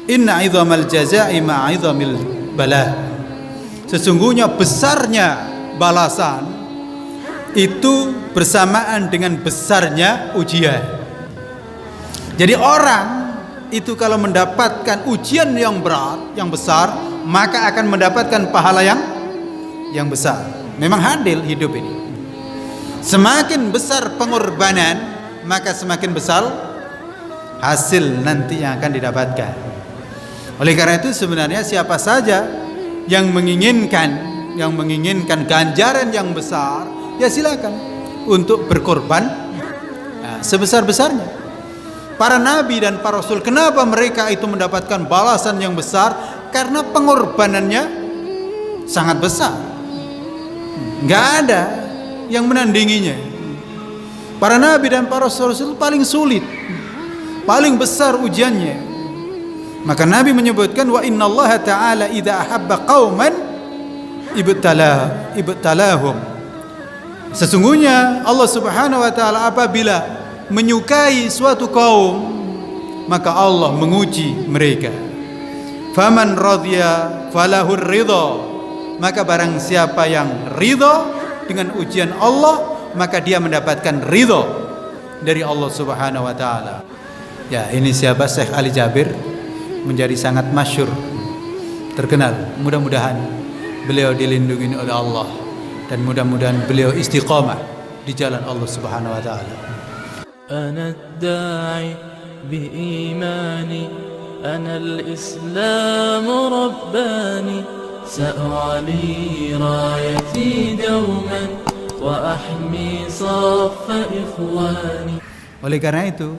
Inna 'idhamal jazaa'i ma'idhamil bala. Sesungguhnya besarnya balasan itu bersamaan dengan besarnya ujian. Jadi orang itu kalau mendapatkan ujian yang berat, yang besar, maka akan mendapatkan pahala yang besar. Memang adil hidup ini. Semakin besar pengorbanan, maka semakin besar hasil nanti yang akan didapatkan. Oleh karena itu sebenarnya siapa saja yang menginginkan ganjaran yang besar, ya silakan untuk berkorban sebesar-besarnya. Para nabi dan para rasul, kenapa mereka itu mendapatkan balasan yang besar? Karena pengorbanannya sangat besar. Nggak ada yang menandinginya. Para nabi dan para rasul itu paling sulit, paling besar ujiannya. Maka Nabi menyebutkan, wa innallaha ta'ala idza ahabba qauman ibtalahum. Sesungguhnya Allah Subhanahu wa taala apabila menyukai suatu kaum, maka Allah menguji mereka. Faman radhiya falahur ridha. Maka barang siapa yang ridha dengan ujian Allah, maka dia mendapatkan ridha dari Allah Subhanahu wa taala. Ya, ini siapa? Syekh Ali Jabir, menjadi sangat masyhur, terkenal. Mudah-mudahan beliau dilindungi oleh Allah dan mudah-mudahan beliau istiqamah di jalan Allah Subhanahu wa taala. Ana ad-da'i bi imani, ana al-islam rabbani, sa'ali rayati dawman wa ahmi saffa ikhwani. Oleh karena itu,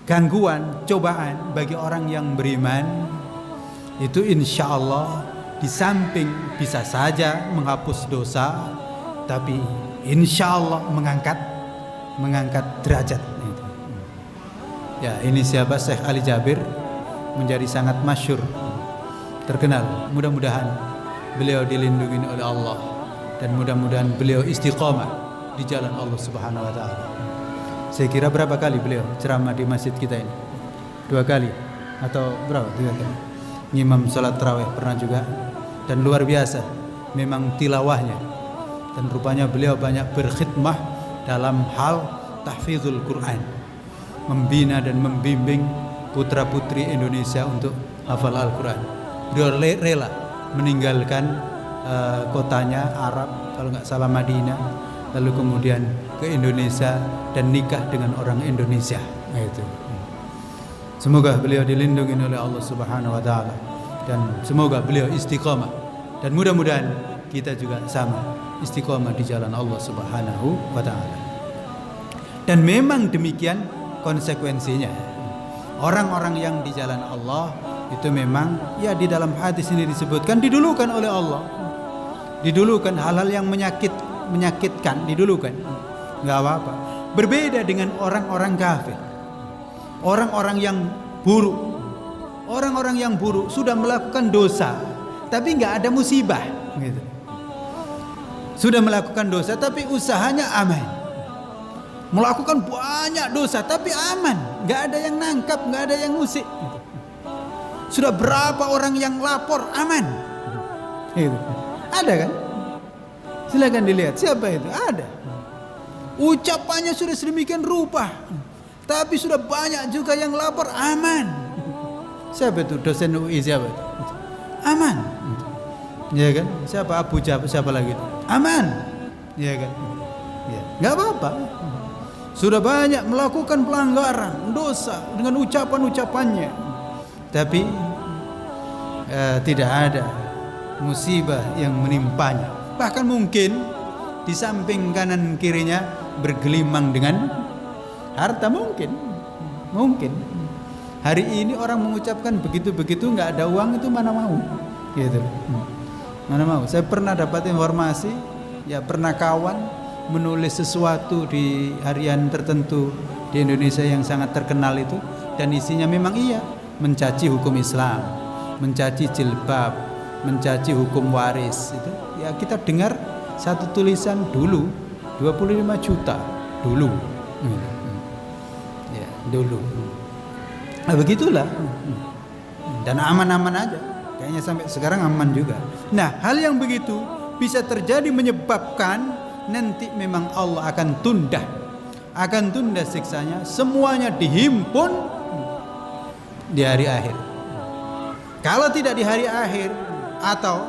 gangguan, cobaan bagi orang yang beriman itu insya Allah di samping bisa saja menghapus dosa, tapi insya Allah mengangkat derajat. Ya, ini siapa? Syekh Ali Jabir, menjadi sangat masyhur, terkenal. Mudah-mudahan beliau dilindungi oleh Allah dan mudah-mudahan beliau istiqamah di jalan Allah Subhanahu wa taala. Saya kira berapa kali beliau ceramah di masjid kita ini? 2 kali atau berapa? 3 kali. Ngimam salat tarawih pernah juga. Dan luar biasa memang tilawahnya. Dan rupanya beliau banyak berkhidmah dalam hal tahfizul Quran, membina dan membimbing putra-putri Indonesia untuk hafal Al-Quran. Beliau rela meninggalkan kotanya Arab, kalau nggak salah Madinah, lalu kemudian ke Indonesia dan nikah dengan orang Indonesia. Nah, itu. Semoga beliau dilindungi oleh Allah Subhanahu wa taala dan semoga beliau istiqamah dan mudah-mudahan kita juga sama istiqamah di jalan Allah Subhanahu wa taala. Dan memang demikian konsekuensinya. Orang-orang yang di jalan Allah itu memang ya di dalam hadis ini disebutkan didulukan oleh Allah. Didulukan hal-hal yang menyakitkan didulukan, nggak apa-apa. Berbeda dengan orang-orang kafir, orang-orang yang buruk. Orang-orang yang buruk sudah melakukan dosa, tapi nggak ada musibah, gitu. Sudah melakukan dosa, tapi usahanya aman. Melakukan banyak dosa, tapi aman, nggak ada yang nangkap, nggak ada yang ngusik. Gitu. Sudah berapa orang yang lapor, aman. Gitu. Ada kan? Silakan dilihat siapa itu, ada. Ucapannya sudah sedemikian rupa, tapi sudah banyak juga yang lapor, aman. Siapa itu? Dosen UI siapa itu? Aman. Ya kan? Siapa? Abu Jabal, siapa lagi itu? Aman. Ya kan? Ya, nggak apa-apa. Sudah banyak melakukan pelanggaran, dosa dengan ucapan-ucapannya, tapi tidak ada musibah yang menimpanya. Bahkan mungkin di samping kanan kirinya bergelimang dengan harta, mungkin. Hari ini orang mengucapkan begitu-begitu nggak ada uang itu mana mau, gitu. Mana mau. Saya pernah dapat informasi, ya pernah kawan menulis sesuatu di harian tertentu di Indonesia yang sangat terkenal itu, dan isinya memang iya mencaci hukum Islam, mencaci jilbab, mencaci hukum waris itu. Ya kita dengar satu tulisan dulu 25 juta dulu. Ya, dulu. Nah, begitulah. dan aman-aman aja. Kayaknya sampai sekarang aman juga. Nah, hal yang begitu bisa terjadi menyebabkan nanti memang Allah akan tunda siksanya, semuanya dihimpun di hari akhir. Kalau tidak di hari akhir atau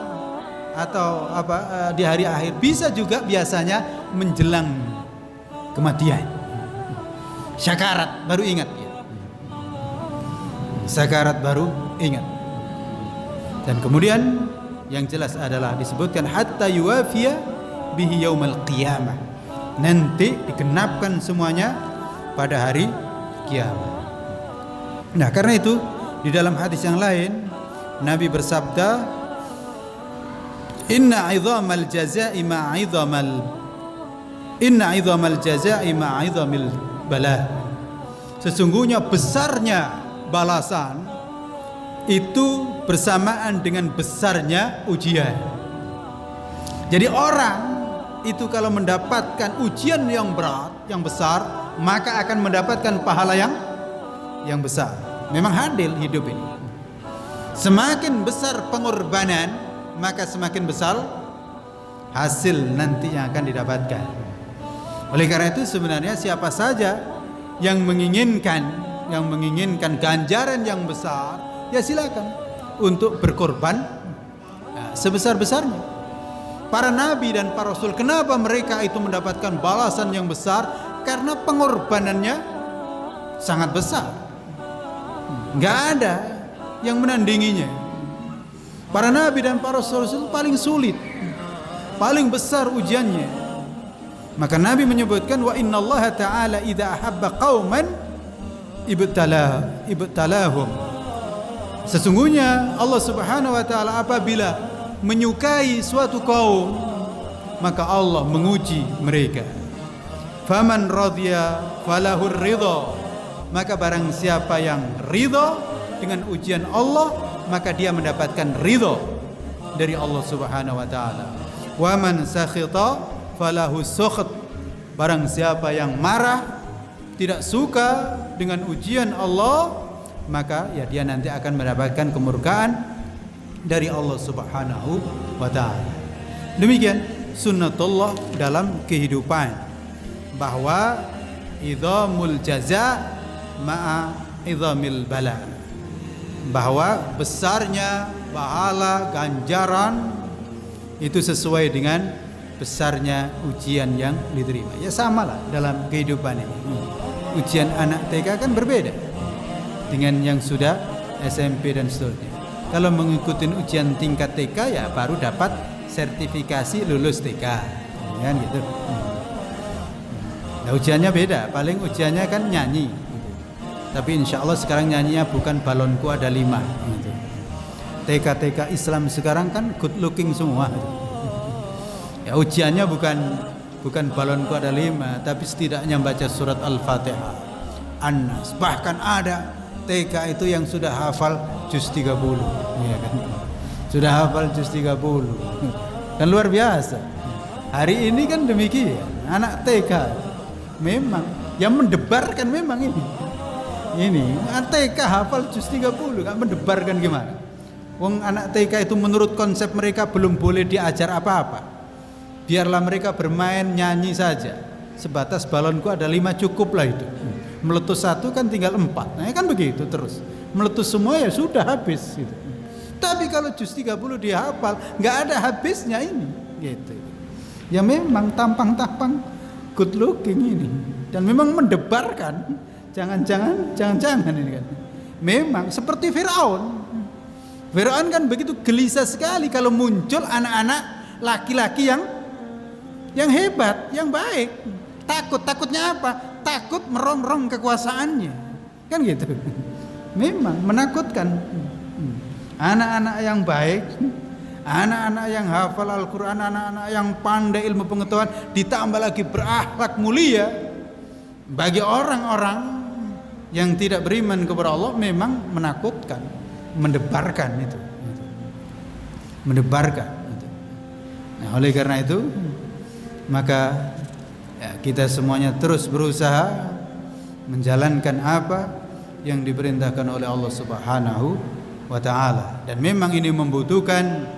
di hari akhir, bisa juga biasanya menjelang kematian, syakarat baru ingat ya. Syakarat baru ingat. Dan kemudian yang jelas adalah disebutkan hatta yuwafiya bihi yaumal qiyamah, nanti digenapkan semuanya pada hari kiamat. Nah, karena itu di dalam hadis yang lain Nabi bersabda, inna 'idhamal jazaa'i ma'idhamil bala. Sesungguhnya besarnya balasan itu bersamaan dengan besarnya ujian. Jadi orang itu kalau mendapatkan ujian yang berat, yang besar, maka akan mendapatkan pahala yang besar. Memang adil hidup ini. Semakin besar pengorbanan, maka semakin besar hasil nanti yang akan didapatkan. Oleh karena itu sebenarnya siapa saja yang menginginkan ganjaran yang besar, ya silakan untuk berkorban sebesar-besarnya. Para nabi dan para rasul, kenapa mereka itu mendapatkan balasan yang besar? Karena pengorbanannya sangat besar. Nggak ada yang menandinginya. Para nabi dan para rasul itu paling sulit, paling besar ujiannya. Maka Nabi menyebutkan, wa innallaha ta'ala idza ahabba qauman ibtalahum. Sesungguhnya Allah Subhanahu wa taala apabila menyukai suatu kaum, maka Allah menguji mereka. Faman radhiya falahur ridha. Maka barang siapa yang ridha dengan ujian Allah, maka dia mendapatkan ridha dari Allah Subhanahu wa taala. Wa man sakhita falahu sukht. Barang siapa yang marah, tidak suka dengan ujian Allah, maka ya dia nanti akan mendapatkan kemurkaan dari Allah Subhanahu wa taala. Demikian sunnatullah dalam kehidupan, bahwa idhamul jaza ma'a idhamil bala, bahwa besarnya pahala ganjaran itu sesuai dengan besarnya ujian yang diterima. Ya samalah dalam kehidupan ini. Ujian anak TK kan berbeda dengan yang sudah SMP dan seterusnya. Kalau mengikuti ujian tingkat TK, ya baru dapat sertifikasi lulus TK, kan gitu. Nah, ujiannya beda. Paling ujiannya kan nyanyi gitu. Tapi insya Allah sekarang nyanyinya bukan balonku ada 5 gitu. TK Islam sekarang kan good looking semua gitu. Ya, ujiannya bukan balonku ada 5, tapi setidaknya baca surat Al-Fatihah, An-Nas. Bahkan ada TK itu yang sudah hafal juz 30, ya kan? Sudah hafal juz 30. Kan luar biasa. Hari ini kan demikian. Anak TK memang yang mendebarkan memang ini. Anak TK hafal juz 30, kan mendebarkan gimana? Wong anak TK itu menurut konsep mereka belum boleh diajar apa-apa. Biarlah mereka bermain nyanyi saja. Sebatas balonku ada 5 cukup lah itu. Meletus 1 kan tinggal 4. Nah kan begitu terus. Meletus semua ya sudah habis gitu. Tapi kalau juz 30 dia hafal, nggak ada habisnya ini gitu. Ya memang tampang-tampang good looking ini, dan memang mendebarkan. Jangan-jangan ini kan. Memang seperti Firaun. Firaun kan begitu gelisah sekali kalau muncul anak-anak laki-laki yang hebat, yang baik. Takutnya apa? Takut merongrong kekuasaannya. Kan gitu. Memang menakutkan. Anak-anak yang baik, anak-anak yang hafal Al-Quran, anak-anak yang pandai ilmu pengetahuan, ditambah lagi berakhlak mulia. Bagi orang-orang yang tidak beriman kepada Allah, memang menakutkan, mendebarkan itu. Mendebarkan itu. Nah, oleh karena itu, maka ya, kita semuanya terus berusaha menjalankan apa yang diperintahkan oleh Allah Subhanahu wa ta'ala. Dan memang ini membutuhkan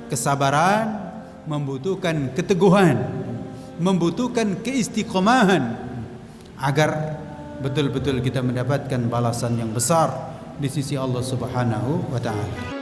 kesabaran, membutuhkan keteguhan, membutuhkan keistiqomahan agar betul-betul kita mendapatkan balasan yang besar di sisi Allah Subhanahu wa ta'ala.